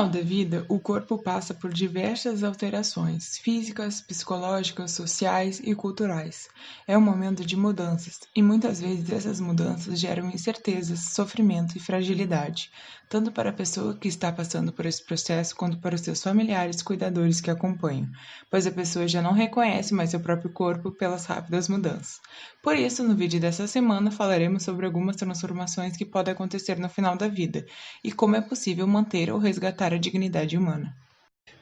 final da vida, o corpo passa por diversas alterações físicas, psicológicas, sociais e culturais. É um momento de mudanças, e muitas vezes essas mudanças geram incertezas, sofrimento e fragilidade, tanto para a pessoa que está passando por esse processo quanto para os seus familiares e cuidadores que acompanham, pois a pessoa já não reconhece mais seu próprio corpo pelas rápidas mudanças. Por isso, no vídeo dessa semana, falaremos sobre algumas transformações que podem acontecer no final da vida e como é possível manter ou resgatar a dignidade humana.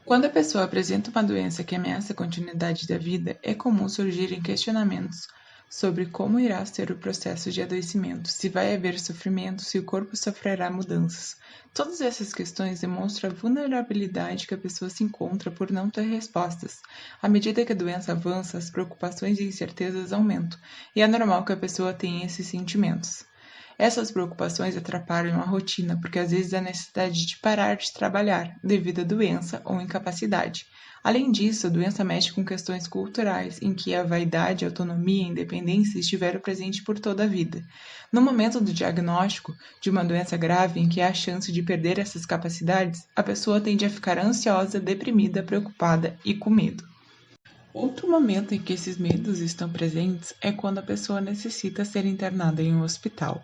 Quando a pessoa apresenta uma doença que ameaça a continuidade da vida, é comum surgirem questionamentos sobre como irá ser o processo de adoecimento, se vai haver sofrimento, se o corpo sofrerá mudanças. Todas essas questões demonstram a vulnerabilidade que a pessoa se encontra por não ter respostas. À medida que a doença avança, as preocupações e incertezas aumentam, e é normal que a pessoa tenha esses sentimentos. Essas preocupações atrapalham a rotina, porque às vezes há necessidade de parar de trabalhar devido à doença ou incapacidade. Além disso, a doença mexe com questões culturais, em que a vaidade, a autonomia e a independência estiveram presentes por toda a vida. No momento do diagnóstico de uma doença grave em que há a chance de perder essas capacidades, a pessoa tende a ficar ansiosa, deprimida, preocupada e com medo. Outro momento em que esses medos estão presentes é quando a pessoa necessita ser internada em um hospital.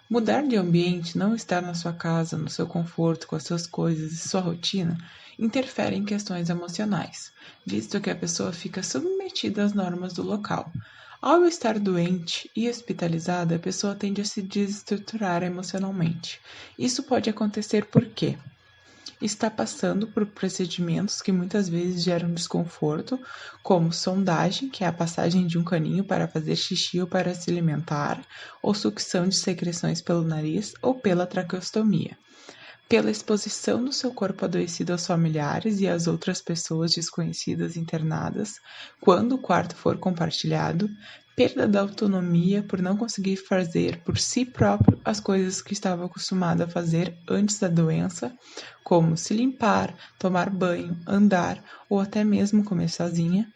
Mudar de ambiente, não estar na sua casa, no seu conforto, com as suas coisas e sua rotina, interfere em questões emocionais, visto que a pessoa fica submetida às normas do local. Ao estar doente e hospitalizada, a pessoa tende a se desestruturar emocionalmente. Isso pode acontecer porque está passando por procedimentos que muitas vezes geram desconforto, como sondagem, que é a passagem de um caninho para fazer xixi ou para se alimentar, ou sucção de secreções pelo nariz ou pela traqueostomia. Pela exposição do seu corpo adoecido aos familiares e às outras pessoas desconhecidas internadas, quando o quarto for compartilhado, perda da autonomia por não conseguir fazer por si próprio as coisas que estava acostumado a fazer antes da doença, como se limpar, tomar banho, andar ou até mesmo comer sozinha,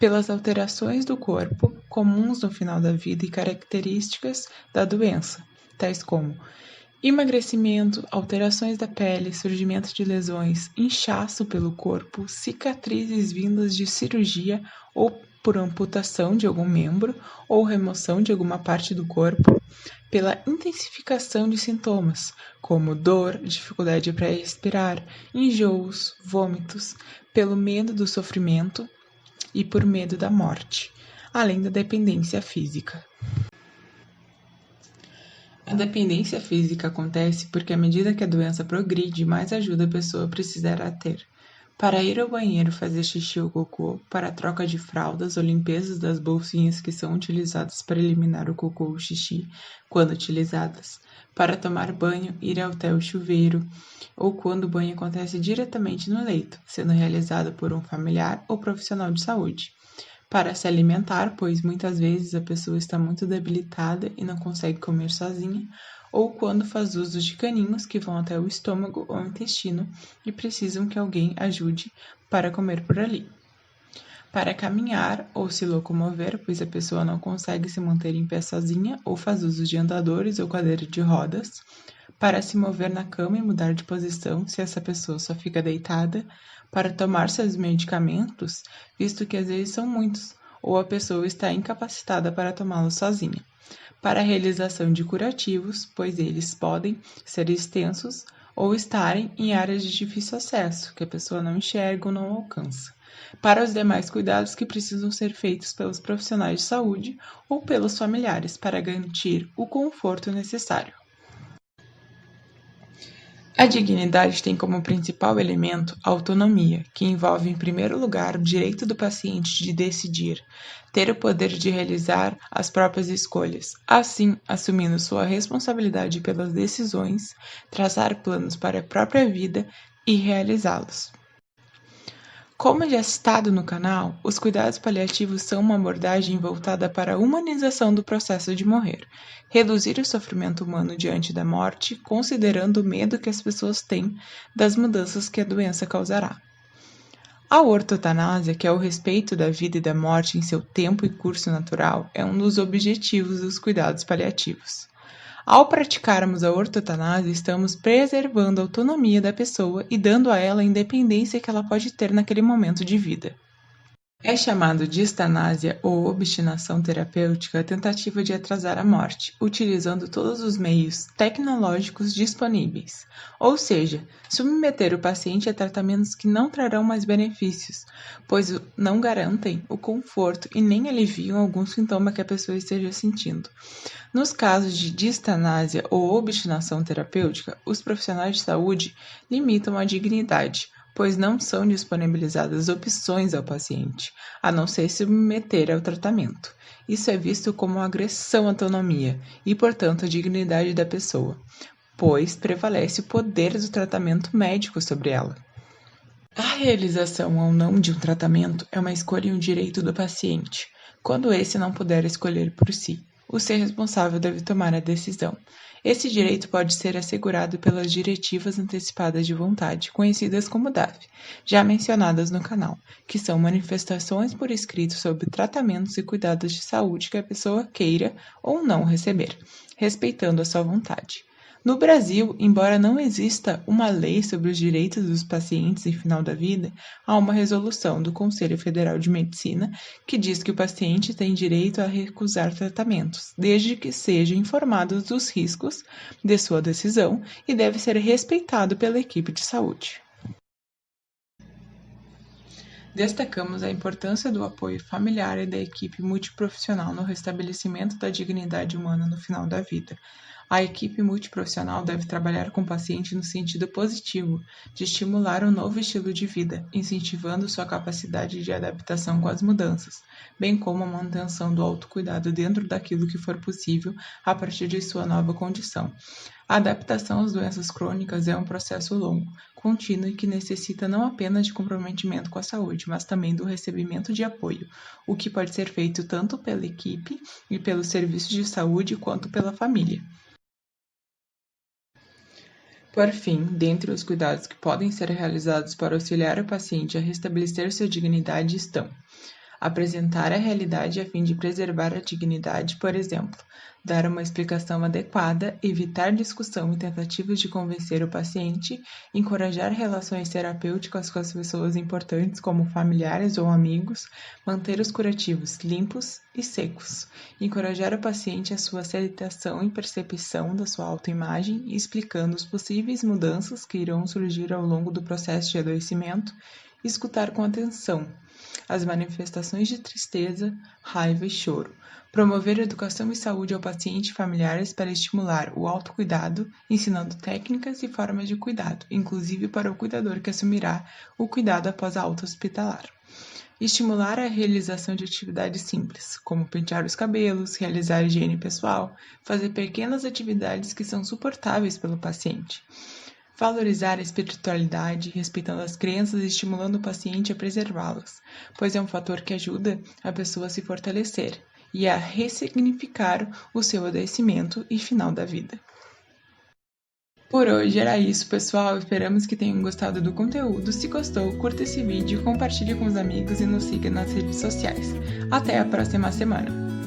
pelas alterações do corpo comuns no final da vida e características da doença, tais como emagrecimento, alterações da pele, surgimento de lesões, inchaço pelo corpo, cicatrizes vindas de cirurgia ou por amputação de algum membro ou remoção de alguma parte do corpo, pela intensificação de sintomas, como dor, dificuldade para respirar, enjoos, vômitos, pelo medo do sofrimento e por medo da morte, além da dependência física. A dependência física acontece porque à medida que a doença progride, mais ajuda a pessoa precisará ter. Para ir ao banheiro fazer xixi ou cocô, para a troca de fraldas ou limpeza das bolsinhas que são utilizadas para eliminar o cocô ou xixi, quando utilizadas, para tomar banho, ir até o chuveiro, ou quando o banho acontece diretamente no leito, sendo realizado por um familiar ou profissional de saúde. Para se alimentar, pois muitas vezes a pessoa está muito debilitada e não consegue comer sozinha, ou quando faz uso de caninhos que vão até o estômago ou intestino e precisam que alguém ajude para comer por ali. Para caminhar ou se locomover, pois a pessoa não consegue se manter em pé sozinha ou faz uso de andadores ou cadeira de rodas. Para se mover na cama e mudar de posição, se essa pessoa só fica deitada, para tomar seus medicamentos, visto que às vezes são muitos, ou a pessoa está incapacitada para tomá-los sozinha. Para a realização de curativos, pois eles podem ser extensos ou estarem em áreas de difícil acesso, que a pessoa não enxerga ou não alcança. Para os demais cuidados que precisam ser feitos pelos profissionais de saúde ou pelos familiares para garantir o conforto necessário. A dignidade tem como principal elemento a autonomia, que envolve em primeiro lugar o direito do paciente de decidir, ter o poder de realizar as próprias escolhas, assim assumindo sua responsabilidade pelas decisões, traçar planos para a própria vida e realizá-los. Como já citado no canal, os cuidados paliativos são uma abordagem voltada para a humanização do processo de morrer, reduzir o sofrimento humano diante da morte, considerando o medo que as pessoas têm das mudanças que a doença causará. A ortotanásia, que é o respeito da vida e da morte em seu tempo e curso natural, é um dos objetivos dos cuidados paliativos. Ao praticarmos a ortotanásia, estamos preservando a autonomia da pessoa e dando a ela a independência que ela pode ter naquele momento de vida. É chamado de distanásia ou obstinação terapêutica a tentativa de atrasar a morte, utilizando todos os meios tecnológicos disponíveis, ou seja, submeter o paciente a tratamentos que não trarão mais benefícios, pois não garantem o conforto e nem aliviam algum sintoma que a pessoa esteja sentindo. Nos casos de distanásia ou obstinação terapêutica, os profissionais de saúde limitam a dignidade, pois não são disponibilizadas opções ao paciente, a não ser se submeter ao tratamento. Isso é visto como uma agressão à autonomia e, portanto, à dignidade da pessoa, pois prevalece o poder do tratamento médico sobre ela. A realização ou não de um tratamento é uma escolha e um direito do paciente, quando esse não puder escolher por si. O ser responsável deve tomar a decisão. Esse direito pode ser assegurado pelas diretivas antecipadas de vontade, conhecidas como DAV, já mencionadas no canal, que são manifestações por escrito sobre tratamentos e cuidados de saúde que a pessoa queira ou não receber, respeitando a sua vontade. No Brasil, embora não exista uma lei sobre os direitos dos pacientes em final da vida, há uma resolução do Conselho Federal de Medicina que diz que o paciente tem direito a recusar tratamentos, desde que seja informado dos riscos de sua decisão e deve ser respeitado pela equipe de saúde. Destacamos a importância do apoio familiar e da equipe multiprofissional no restabelecimento da dignidade humana no final da vida. A equipe multiprofissional deve trabalhar com o paciente no sentido positivo, de estimular um novo estilo de vida, incentivando sua capacidade de adaptação com as mudanças, bem como a manutenção do autocuidado dentro daquilo que for possível a partir de sua nova condição. A adaptação às doenças crônicas é um processo longo, contínuo e que necessita não apenas de comprometimento com a saúde, mas também do recebimento de apoio, o que pode ser feito tanto pela equipe e pelos serviços de saúde quanto pela família. Por fim, dentre os cuidados que podem ser realizados para auxiliar o paciente a restabelecer sua dignidade estão: apresentar a realidade a fim de preservar a dignidade, por exemplo, dar uma explicação adequada, evitar discussão e tentativas de convencer o paciente, encorajar relações terapêuticas com as pessoas importantes, como familiares ou amigos, manter os curativos limpos e secos, encorajar o paciente a sua aceitação e percepção da sua autoimagem, explicando as possíveis mudanças que irão surgir ao longo do processo de adoecimento, escutar com atenção as manifestações de tristeza, raiva e choro, promover educação e saúde ao paciente e familiares para estimular o autocuidado, ensinando técnicas e formas de cuidado, inclusive para o cuidador que assumirá o cuidado após a alta hospitalar. Estimular a realização de atividades simples, como pentear os cabelos, realizar higiene pessoal, fazer pequenas atividades que são suportáveis pelo paciente. Valorizar a espiritualidade, respeitando as crenças e estimulando o paciente a preservá-las, pois é um fator que ajuda a pessoa a se fortalecer e a ressignificar o seu adoecimento e final da vida. Por hoje era isso, pessoal. Esperamos que tenham gostado do conteúdo. Se gostou, curta esse vídeo, compartilhe com os amigos e nos siga nas redes sociais. Até a próxima semana!